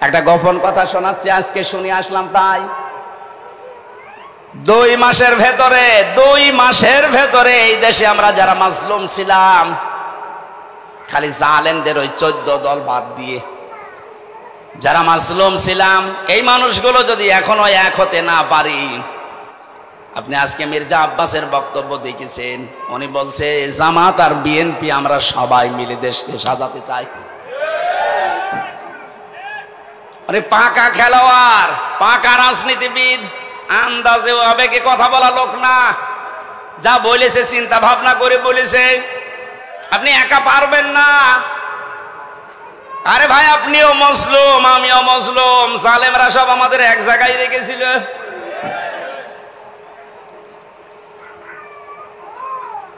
একটা গোপন কথা শোনাচ্ছি, আজকে শুনে আসলাম। তাই 2 মাসের ভেতরে এই দেশে আমরা যারা মাজলুম ছিলাম, খালি জালেমদের ওই 14 দল বাদ দিয়ে যারা মাজলুম ছিলাম, এই মানুষগুলো যদি এখনো এক হতে না পারি। আপনি আজকে মির্জা আব্বাসের বক্তব্য দেখেছেন, উনি বলছে জামাত আর বিএনপি আমরা সবাই মিলে দেশকে সাজাতে চাই। উনি পাকা খেলোয়াড়, পাকা রাজনীতিবিদ, আন্দাজে আবেগে কথা বলা লোক না। যা বলেছে চিন্তা ভাবনা করে বলেছে। আপনি একা পারবেন না। আরে ভাই, আপনিও মুসলিম, আমিও মুসলিম, জালেমরা সব আমাদের এক জায়গায় রেখেছিল।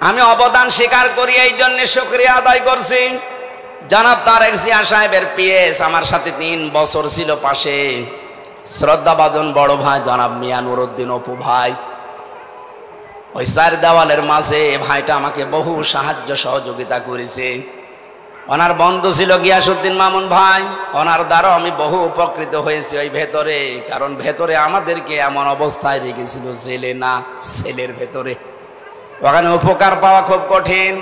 আমি অবদান স্বীকার করি, এই জন্য শুকরিয়া আদায় করছি। জনাব তারেক জিয়া সাহেবের পিএস আমার সাথে 3 বছর ছিল পাশে। শ্রদ্ধাভাজন বড় ভাই জনাব মিয়া নুরউদ্দিন অপু ভাই, ওই 4 দেওয়ালের মাঝে ভাইটা আমাকে বহু সাহায্য সহযোগিতা করেছে। ওনার বন্ধু ছিল গিয়াসউদ্দিন মামুন ভাই, ওনার দ্বারা আমি বহু উপকৃত হয়েছি ওই ভেতরে। কারণ ভেতরে আমাদেরকে এমন অবস্থায় রেখেছিল, জেলে না সেলের ভেতরে। ওখানে উপকার পাওয়া খুব কঠিন।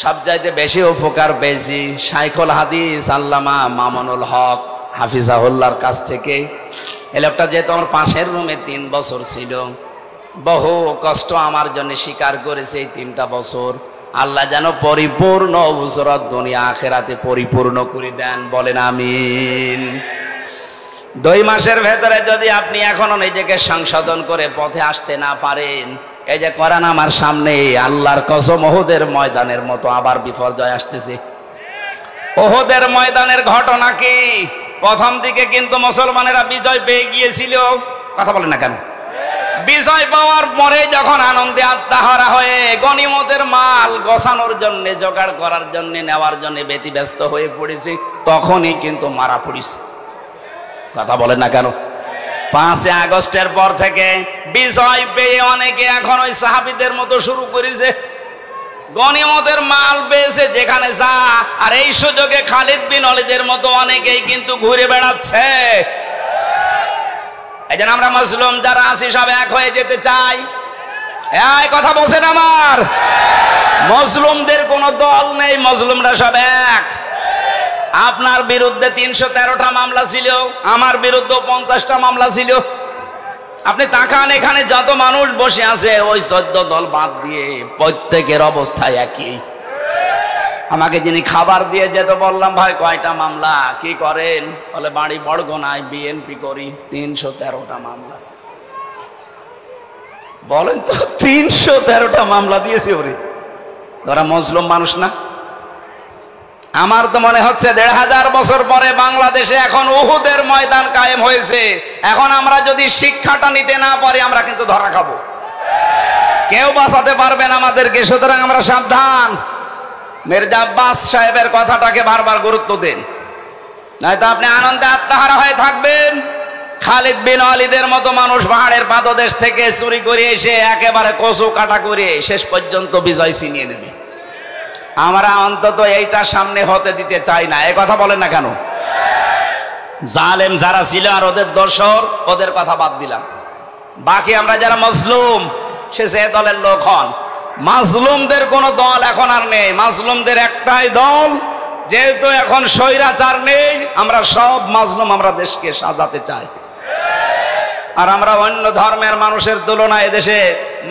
সবচাইতে বেশি উপকার পেয়েছি শাইখুল হাদিস আল্লামা মামুনুল হক হাফিজাহুল্লাহর কাছ থেকে। এই লোকটা যেহেতু আমার পাশের রুমে 3 বছর ছিল, বহু কষ্ট আমার জন্য স্বীকার করেছে। এই 3টা বছর আল্লাহ যেন পরিপূর্ণ উজরত দুনিয়া আখিরাতে পরিপূর্ণ করে দেন, বলেন আমিন। 2 মাসের ভেতরে যদি আপনি এখনো নিজেকে সংশোধন করে পথে আসতে না পারেন, এই যে কোরআন আমার সামনে, আল্লাহর কসম ওহুদের ময়দানের মতো আবার বিপর্যয় আসতেছে। ওহুদের ময়দানের ঘটনা কি? প্রথম দিকে কিন্তু মুসলমানেরা বিজয় পেয়ে গিয়েছিল, কথা বলেন না কেন? বিজয় পাওয়ার পরে যখন আনন্দে আত্মাহারা হয়ে গনিমতের মাল গোছানোর জন্য, জোগাড় করার জন্য, নেওয়ার জন্য ব্যতিব্যস্ত হয়ে পড়েছে, তখনই কিন্তু মারা পড়েছে, কথা বলেন না কেন? 5 আগস্টের পর থেকে বিজয় পেয়ে অনেকে এখন ওই সাহাবীদের মতো শুরু করেছে, গনিমতের মাল পেয়েছে যেখানে যা। আর এই সুযোগে খালিদ বিন ওয়ালিদের মতো অনেকেই কিন্তু ঘুরে বেড়াচ্ছে। এই জন্য আমরা মুসলিম যারা আছি সব এক হয়ে যেতে চাই। এই কথা বলছেন আমার? মুসলিমদের কোনো দল নেই, মুসলিমরা সব এক। আপনার বিরুদ্ধে 313টা মামলা ছিল, আমার বিরুদ্ধে 50টা মামলা ছিল। আপনি তাকান, এখানে যত মানুষ বসে আছে ওই 14 দল বাদ দিয়ে প্রত্যেকের অবস্থা একই। আমাকে যিনি খাবার দিয়ে যেতে বললাম, ভাই কয়টা মামলা, কি করেন? বলে বাড়ি বড়গোনায় বিএনপি করি। 313টা মামলা। বলেন তো, 313টা মামলা দিয়েছে ওরে। ওরা মুসলিম মানুষ না? আমার তো মনে হচ্ছে 1500 বছর পরে বাংলাদেশে এখন উহুদের ময়দান কায়েম হয়েছে। এখন আমরা যদি শিক্ষাটা নিতে না পারি, আমরা কিন্তু ধরা খাবো, কেউ বাঁচাতে পারবেন আমাদেরকে। সুতরাং আমরা সাবধান। মির্জা আব্বাস সাহেবের কথাটাকে বারবার গুরুত্ব দেন, নয়তো আপনি আনন্দে আত্মহারা হয়ে থাকবেন। খালিদ বিন ওয়ালিদের মতো মানুষ পাহাড়ের পাদদেশ থেকে চুরি করে এসে একেবারে কচু কাটা করে শেষ পর্যন্ত বিজয় ছিনিয়ে নেবে। আমরা অন্তত এইটা সামনে হতে দিতে চাই না। এই কথা বলেন না কেন? জালেম যারা ছিল আর ওদের দোসর, ওদের কথা বাদ দিলাম, বাকি আমরা যারা মজলুম, সে যে দলের লোক হন, মাজলুমদের কোন দল এখন আর নেই। মাজলুমদের একটাই দল, যেহেতু এখন স্বৈরাচার নেই, আমরা সব মাজলুম, আমরা দেশকে সাজাতে চাই। আর আমরা অন্য ধর্মের মানুষের তুলনায় এদেশে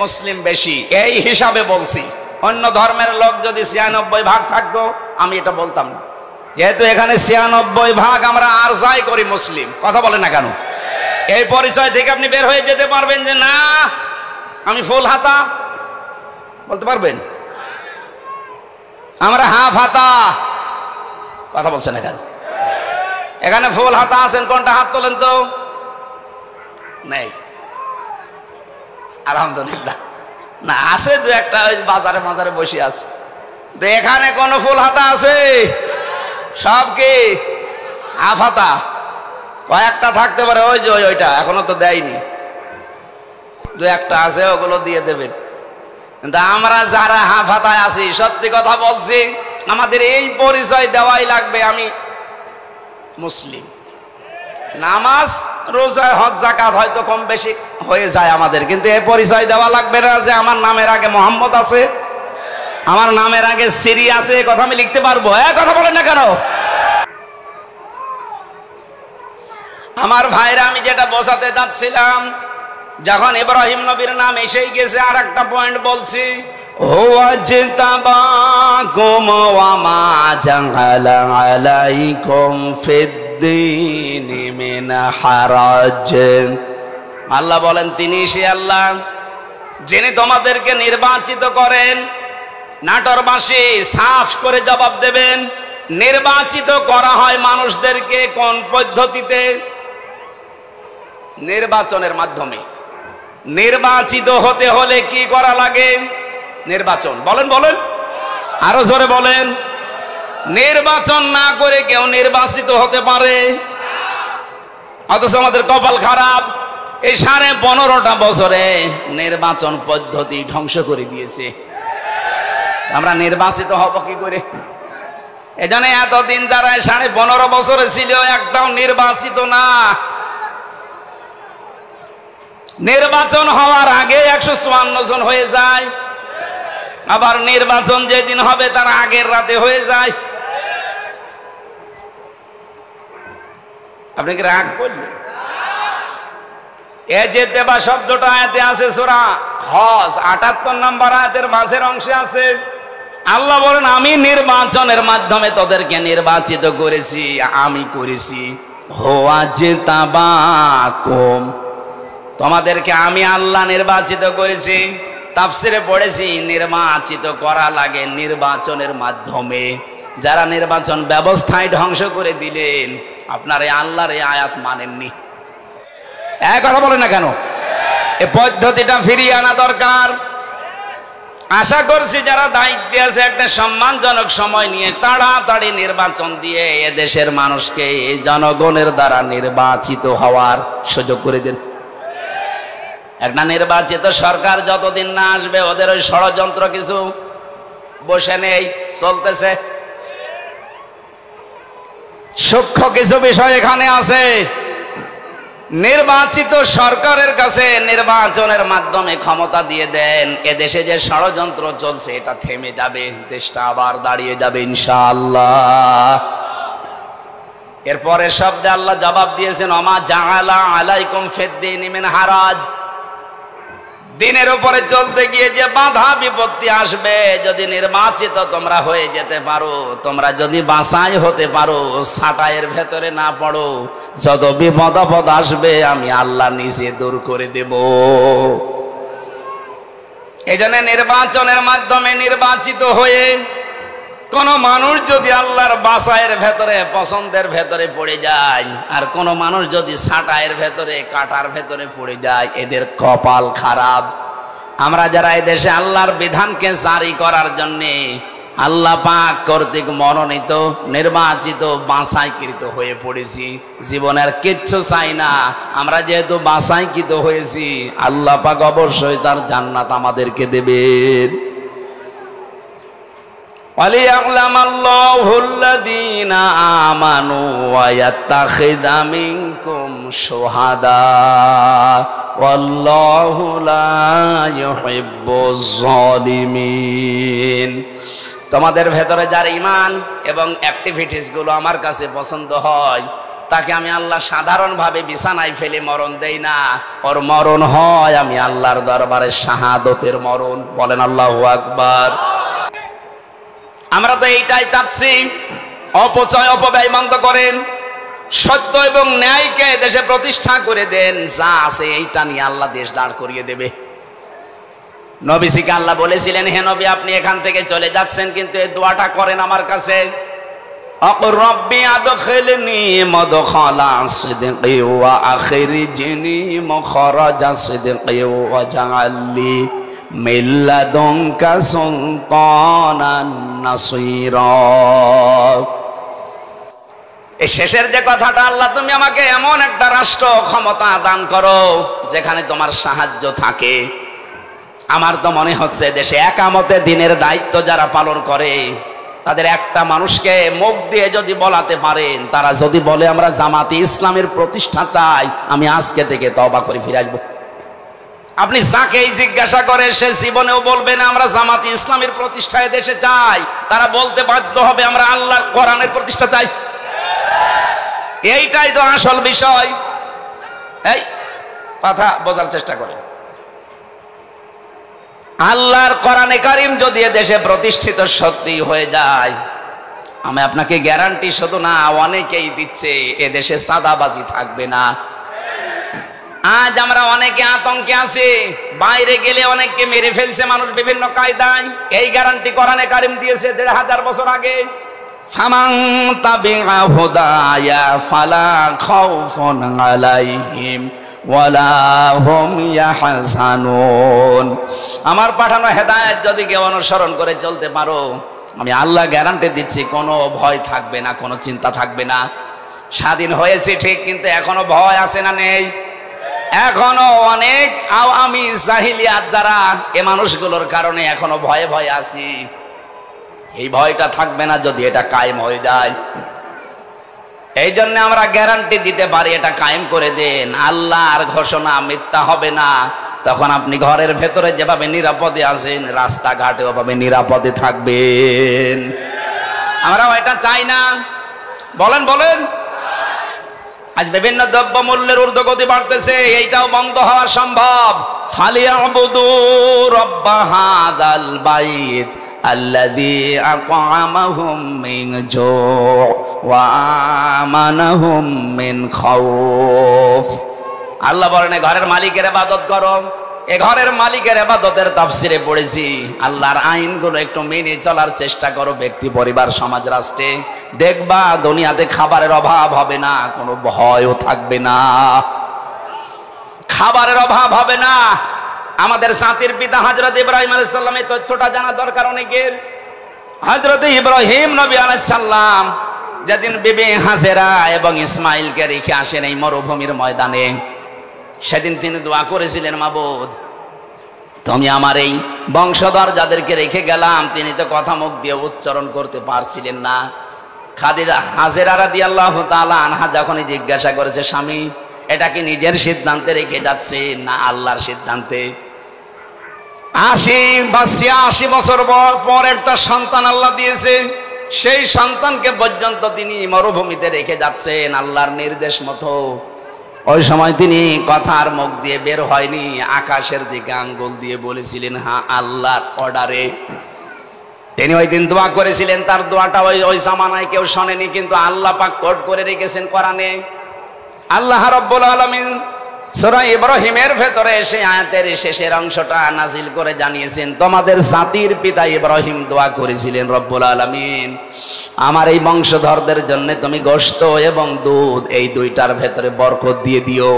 মুসলিম বেশি, এই হিসাবে বলছি। অন্য ধর্মের লোক যদি 96% থাকতো, আমি এটা বলতাম না। যেহেতু এখানে 96% আমরা আর যাই করি মুসলিম, কথা বলে না কেন? এই পরিচয় থেকে আপনি বের হয়ে যেতে পারবেন যে না আমি ফুল হাতা, বলতে পারবেন? আমরা হাফ হাতা, কথা বলছেন না কেন? এখানে ফুল হাতা আছেন, কোনটা হাত তোলেন তো? নেই, আলহামদুলিল্লাহ। না, আছে 2-1টা, বাজারে মাজারে বসে আছে। এখানে কোন ফুল হাতা আছে? সব কি হাফ হাতা? কয়েকটা থাকতে পারে, ওই যে ওইটা এখনো তো দেয়নি, 2-1টা আছে, ওগুলো দিয়ে দেবেন। কিন্তু আমরা যারা হাফ হাতায় আছি, সত্যি কথা বলছি, আমাদের এই পরিচয় দেওয়াই লাগবে, আমি মুসলিম। নামাজ রোজা হজ যাকাত হয়তো কম বেশি হয়ে যায় আমাদের, কিন্তু এই পরিচয় দেওয়া লাগবে না যে আমার নামের আগে মোহাম্মদ আছে, আমার নামের আগে সিরি আছে, কথা আমি লিখতে পারবো। কথা বলেন না কেন? আমার ভাইরা, আমি যেটা বোঝাতে যাচ্ছিলাম, যখন ইব্রাহিম নবীর নাম এসেই গেছে, আর একটা পয়েন্ট বলছি, হুয়া জিতাবাকুম ওয়া মা জাআলা আলাইকুম ফিদ্দীনি মিন হারাজ। আল্লাহ বলেন তিনি সে আল্লাহ যিনি তোমাদেরকে নির্বাচিত করেন। নাটোরবাসী সাফ করে জবাব দেবেন, নির্বাচিত করা হয় মানুষদেরকে কোন পদ্ধতিতে? নির্বাচনের মাধ্যমে। নির্বাচিত হতে হলে কি করা লাগে? নির্বাচন। বলেন বলেন, আরো জোরে বলেন। নির্বাচন না করে কেউ নির্বাচিত হতে পারে? অথচ আমাদের কপাল খারাপ, এই 15.5 বছরে নির্বাচন পদ্ধতি ধ্বংস করে দিয়েছে। আমরা নির্বাচিত হব কি করে? এজন্য এতদিন যারা 15.5 বছরে ছিল, একটাও নির্বাচিত না। নির্বাচন হওয়ার আগে 154 জন হয়ে যায়, আবার নির্বাচন যেদিন হবে তার আগের রাতে হয়ে যায়। আপনি কি রাগ করলেন? এ যে দেবা শব্দটা আয়াতে আছে সূরা হজ 78 নম্বর আয়াতের মাঝের অংশে আছে। আল্লাহ বলেন আমি নির্বাচনের মাধ্যমে তোদেরকে নির্বাচিত করেছি, আমি করেছি। হুয়া জিতাবাকুম, তোমাদেরকে আমি আল্লাহ নির্বাচিত করেছি। তাফসিরে পড়েছি নির্বাচিত করা লাগে নির্বাচনের মাধ্যমে। যারা নির্বাচন ব্যবস্থায় ধ্বংস করে দিলেন, আপনার এই আল্লাহর এই আয়াত মানেননি। এক কথা বলেন না কেন? এই পদ্ধতিটা ফিরিয়ে আনা দরকার। আশা করছি যারা দায়িত্বে আছে একটা সম্মানজনক সময় নিয়ে তাড়াতাড়ি নির্বাচন দিয়ে এদেশের মানুষকে জনগণের দ্বারা নির্বাচিত হওয়ার সুযোগ করে দেন। একটা নির্বাচিত সরকার যতদিন না আসবে, ওদের ওই ষড়যন্ত্র কিছু বসে নেই, চলতেছে। সূক্ষ্ম কিছু বিষয় এখানে আছে। নির্বাচিত সরকারের কাছে নির্বাচনের মাধ্যমে ক্ষমতা দিয়ে দেন, এদেশে যে ষড়যন্ত্র চলছে এটা থেমে যাবে, দেশটা আবার দাঁড়িয়ে যাবে ইনশাআল্লাহ। এরপরে শব্দে আল্লাহ জবাব দিয়েছেন ওমা জাআলা আলাইকুম ফিদ্দীনি মিন হারাজ। দিনের উপরে চলতে গিয়ে যে বাধা বিপত্তি আসবে, যদি নির্বাচিত তোমরা হয়ে যেতে পারো, তোমরা যদি বাছাই হতে পারো, ছাঁটাইয়ের ভেতরে না পড়ো, যত বিপদ আপদ আসবে আমি আল্লাহ নিজে দূর করে দেব। এই জন্য নির্বাচনের মাধ্যমে নির্বাচিত হয়ে কোন মানুষ যদি আল্লাহর বাছাইয়ের ভেতরে পছন্দের ভেতরে পড়ে যায়, আর কোন মানুষ যদি ছাঁটাইয়ের ভেতরে কাটার ভেতরে পড়ে যায়, এদের কপাল খারাপ। আমরা যারা এই দেশে আল্লাহর বিধানকে জারি করার জন্যে আল্লাহ পাক কর্তৃক মনোনীত নির্বাচিত বাছাইকৃত হয়ে পড়েছি, জীবনের কিচ্ছু চাই না। আমরা যেহেতু বাছাইকৃত হয়েছি, আল্লাহ পাক অবশ্যই তার জান্নাত আমাদেরকে দেবেন। وَلِيَعْلَمَ اللَّهُ الَّذِينَ آمَنُوا وَيَتَّخِذَ مِنكُمْ شُهَدَاءَ وَاللَّهُ لَا يُحِبُّ الظَّالِمِينَ। তোমাদের ভেতরে যার ঈমান এবং অ্যাক্টিভিটিস গুলো আমার কাছে পছন্দ হয়, তাকে আমি আল্লাহ সাধারণভাবে বিছানায় ফেলে মরণ দেই না, ওর মরণ হয় আমি আল্লাহর দরবারে শাহাদতের মরণ। বলেন আল্লাহু আকবার। আমরা তো এইটাই চাচ্ছি, অপচয় অপব্যয় বন্ধ করেন, সত্য এবং ন্যায়কে দেশে প্রতিষ্ঠা করে দেন। যা আছে এইটা নিয়ে আল্লাহ দেশ দাঁড় করিয়ে দেবে। নবীজিকে আল্লাহ বলেছিলেন, হে নবী আপনি এখান থেকে চলে যাচ্ছেন, কিন্তু এই দোয়াটা করেন আমার কাছে, আকুর রব্বি আদখিলনি মাদখালা সিদকি ওয়া আখরিজনি মুখরাজা সিদকি ওয়া জাআলনি মিল্লাদুনকা সুলতানান নাসীরা। এই শেষের যে কথাটা, আল্লাহ তুমি আমাকে এমন একটা রাষ্ট্র ক্ষমতা দান করো যেখানে তোমার সাহায্য থাকে। আমার তো মনে হচ্ছে দেশে একামতে দিনের দায়িত্ব যারা পালন করে তাদের একটা মানুষকে মুখ দিয়ে যদি বলাতে পারেন, তারা যদি বলে আমরা জামাতে ইসলামের প্রতিষ্ঠা চাই, আমি আজকে থেকে তওবা করে ফিরে আসবো। আপনি যাকেই জিজ্ঞাসা করে সে জীবনেও বলবে না আমরা জামাতে ইসলামের প্রতিষ্ঠা দেশে চাই। তারা বলতে বাধ্য হবে আমরা আল্লাহর কোরআনের প্রতিষ্ঠা চাই। এইটাই তো আসল বিষয়। এই কথা বোঝার চেষ্টা করেন। আল্লাহর কোরআনে কারীম যদি দেশে প্রতিষ্ঠিত সত্যি হয়ে যায়, আমি আপনাকে গ্যারান্টি শুধু না অনেকেই দিচ্ছে, এ দেশে সাদাবাজি থাকবে না। আজ আমরা অনেকে আতঙ্কে আছি, বাইরে গেলে অনেককে মেরে ফেলছে মানুষ বিভিন্ন কায়দায়। এই গ্যারান্টি কোরআনে কারীম দিয়েছে ১৫০০ বছর আগে। ফামান তাবিআ হুদায়া ফালা খাউফুন আলাইহিম ওয়ালা হুম ইয়াহজানুন। আমার পাঠানো হেদায়েত যদি কেউ অনুসরণ করে চলতে পারো, আমি আল্লাহ গ্যারান্টি দিচ্ছি কোনো ভয় থাকবে না, কোনো চিন্তা থাকবে না। স্বাধীন হয়েছে ঠিক, কিন্তু এখনো ভয় আছে না নেই? এখনো অনেক আওয়ামী জাহিলিয়াত যারা, এ মানুষগুলোর কারণে এখনো ভয়ে ভয়ে আছি। এই ভয়টা থাকবে না যদি এটা কায়েম হয়ে যায়। এই জন্য আমরা গ্যারান্টি দিতে পারি, এটা কায়েম করে দেন। আল্লাহর ঘোষণা মিথ্যা হবে না। তখন আপনি ঘরের ভেতরে যেভাবে নিরাপদে আছেন, রাস্তাঘাটে ওভাবে নিরাপদে থাকবেন। আমরা এটা চাই না। বলেন বলেন। আজ বিভিন্ন দ্রব্য মূল্যের ঊর্ধ্বগতি বাড়তেছে, এইটাও বন্ধ হওয়া সম্ভব। ফালিয়াবুদু রাব্ব হাযাল বাইত আল্লাযী আত'আমাহুম মিন জু' ওয়া আমানাহুম মিন খাউফ। আল্লাহ বলেন ঘরের মালিকের ইবাদত করো। এ ঘরের মালিকের ইবাদতের তাফসিরে পড়েছি, আল্লাহর আইনগুলো একটু মেনে চলার চেষ্টা করো ব্যক্তি, পরিবার, সমাজ, রাষ্ট্রে। দেখবা দুনিয়াতে খাবারের অভাব হবে না, কোনো ভয়ও থাকবে না, খাবারের অভাব হবে না। আমাদের জাতির পিতা হযরত ইব্রাহিম আলাইহিস সালাম, এই তথ্যটা জানা দরকার অনেকের। হযরত ইব্রাহিম নবী আলাইহিস সালাম যেদিন বিবি হাজেরা এবং ইসমাইলকে রেখে আসেন এই মরুভূমির ময়দানে, সেদিন তিনি দোয়া করেছিলেন, মাবুদ তুমি আমার এই বংশধর যাদেরকে রেখে গেলাম, তিনি তো কথা মুখ দিয়ে উচ্চারণ করতে পারছিলেন না। খাদিজা হাজেরা রাদিয়াল্লাহু তাআলা আনহা যখনই জিজ্ঞাসা করেছে, স্বামী এটা কি নিজের সিদ্ধান্তে রেখে যাচ্ছে না আল্লাহর সিদ্ধান্তে? ৮০ বছর পর একটা সন্তান আল্লাহ দিয়েছে, সেই সন্তানকে পর্যন্ত তিনি মরুভূমিতে রেখে যাচ্ছেন আল্লাহর নির্দেশ মতো। ওই সময় তিনি কথার মুখ দিয়ে বের হয়নি, আকাশের দিকে আঙ্গুল দিয়ে বলেছিলেন হ্যাঁ আল্লাহর অর্ডারে। তিনি ওই দিন দোয়া করেছিলেন, তার দোয়াটা ওই জামানায় কেউ শোনেনি, কিন্তু আল্লাহ পাক কোট করে রেখেছেন কোরআনে। আল্লাহ রাব্বুল আলামিন সূরা ইব্রাহিমের ভেতরে সেই আয়াতের শেষের অংশটা নাজিল করে জানিয়েছেন, তোমাদের জাতির পিতা ইব্রাহিম দোয়া করেছিলেন, রব্বুল আলামিন আমার এই বংশধরদের জন্য তুমি গোশত এবং দুধ এই দুইটার ভেতরে বরকত দিয়ে দিও।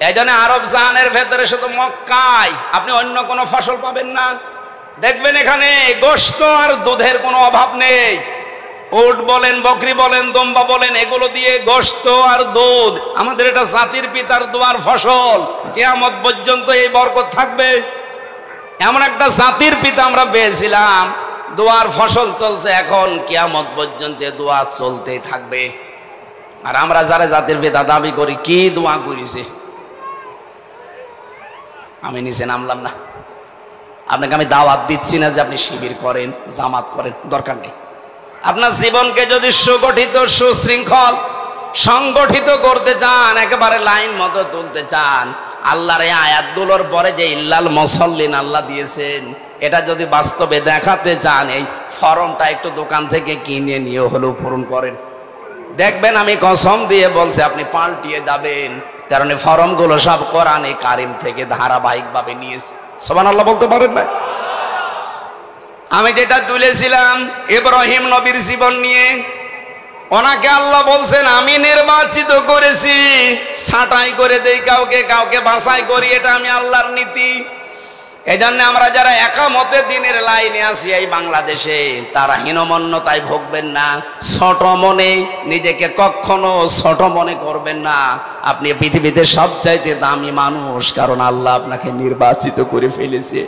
এই জন্য আরব জাহানের ভেতরে শুধু মক্কায় আপনি অন্য কোনো ফসল পাবেন না। দেখবেন এখানে গোশত আর দুধের কোনো অভাব নেই। উট বলেন, বকরি বলেন, দম্বা বলেন, এগুলো দিয়ে গোশত আর দুধ। আমাদের এটা জাতির পিতার দোয়ার ফসল, কিয়ামত পর্যন্ত এই বরকত থাকবে। এমন একটা জাতির পিতা আমরা পেয়েছিলাম, দোয়ার ফসল চলছে এখন, কিয়ামত পর্যন্ত দোয়া চলতেই থাকবে। আর আমরা যারা জাতির পিতা দাবি করি, কি দোয়া করেছে? আমি নিচে নামলাম না, আপনাকে আমি দাওয়াত দিচ্ছি না যে আপনি শিবির করেন, জামাত করেন, দরকার নেই। আপনার জীবনকে যদি সুগঠিত, সুশৃঙ্খল, সংগঠিত করতে চান, একেবারে লাইন মতো তুলতে চান, আল্লাহর এই আয়াতগুলোর পরে যে ইল্লাল মুসাল্লিন আল্লাহ দিয়েছেন, এটা যদি বাস্তবে দেখাতে চান, এই ফর্মটা একটু দোকান থেকে কিনে নিয়ে হলেও পূরণ করেন। দেখবেন আমি কসম দিয়ে বলছি, আপনি পাল্টিয়ে যাবেন। কারণ এই ফর্মগুলো সব কোরআনে কারিম থেকে ধারাবাহিকভাবে নিয়েছে। সুবহানাল্লাহ বলতে পারেন না? আমি যেটা তুলেছিলাম ইব্রাহিম নবীর জীবন নিয়ে, ওনাকে আল্লাহ বলছেন আমি নির্বাচিত করেছি, ছাঁটাই করে দেই কাউকে, কাউকে বাছাই করি, এটা আমি আল্লাহর নীতি। এই জন্য আমরা যারা একামতে দিনের লাইনে আছি এই বাংলাদেশে, তারা হীনমন্যতায় ভুগবেন না, ছোট মনে নিজেকে কখনো ছোট মনে করবেন না। আপনি পৃথিবীতে সবচাইতে দামি মানুষ, কারণ আল্লাহ আপনাকে নির্বাচিত করে ফেলেছে।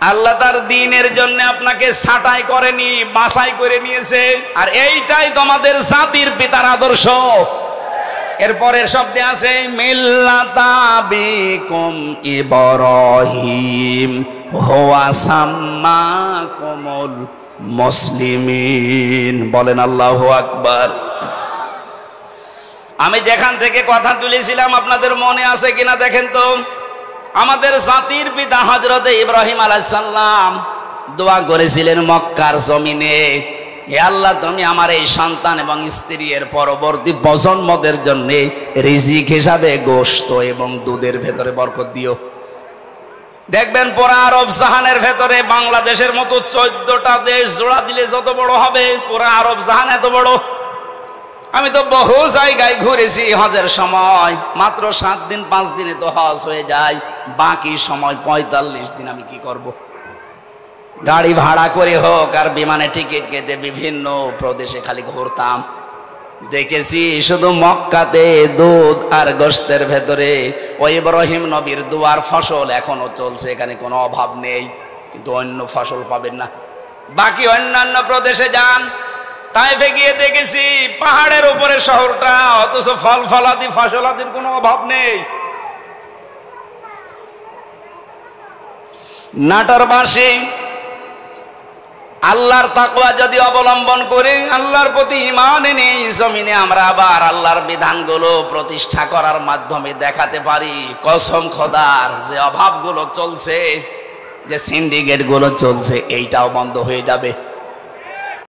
আল্লাহ তার দ্বীনের জন্য আপনাকে ছাঁটাই করেনি, বাছাই করে নিয়েছে। আর এইটাই তোমাদের জাতির পিতার আদর্শ। এরপরের শব্দে আছে মিল্লাতা বিকুম ইব্রাহিম হুয়া সাম্মাকুমুল মুসলিমিন। বলেন আল্লাহু আকবার। আমি যেখান থেকে কথা তুলেছিলাম আপনাদের মনে আছে কিনা দেখেন তো। আমাদের জাতির পিতা হযরত ইব্রাহিম আলাইহিস সালাম দোয়া করেছিলেন মক্কার জমিনে, হে আল্লাহ তুমি আমার এই সন্তান এবং স্ত্রী এর পরবর্তী প্রজন্মদের জন্য রিজিক হিসাবে গোশত এবং দুধের ভেতরে বরকত দিও। দেখবেন পুরা আরব জাহানের ভেতরে বাংলাদেশের মতো 14টা দেশ জোড়া দিলে যত বড় হবে, পুরা আরব জাহান এত বড়। আমি তো বহু জায়গায় ঘুরেছি হজের সময়, মাত্র 7 দিন 5 দিনে তো হজ হয়ে যায়, বাকি সময় 45 দিন আমি কি করব? গাড়ি ভাড়া করে হোক আর বিমানে টিকিট কেটে বিভিন্ন প্রদেশে খালি ঘুরতাম। দেখেছি শুধু মক্কাতে দুধ আর গোশতের ভেতরে ওই ইব্রাহিম নবীর দুয়ার ফসল এখনো চলছে, এখানে কোনো অভাব নেই, কিন্তু অন্য ফসল পাবেন না। বাকি অন্যান্য প্রদেশে যান, তাইফে গিয়ে দেখেছি পাহাড়ের উপরে শহরটা, অথচ ফল ফলাদি ফসলাদির কোনো অভাব নেই। নাটোরবাসী আল্লাহর তাকওয়া যদি অবলম্বন করে, আল্লাহর প্রতি ঈমান এনে জমিনে আমরা আবার আল্লাহর বিধানগুলো প্রতিষ্ঠা করার মাধ্যমে দেখাতে পারি, কসম খোদার যে অভাবগুলো চলছে, যে সিন্ডিকেটগুলো চলছে, এইটাও বন্ধ হয়ে যাবে।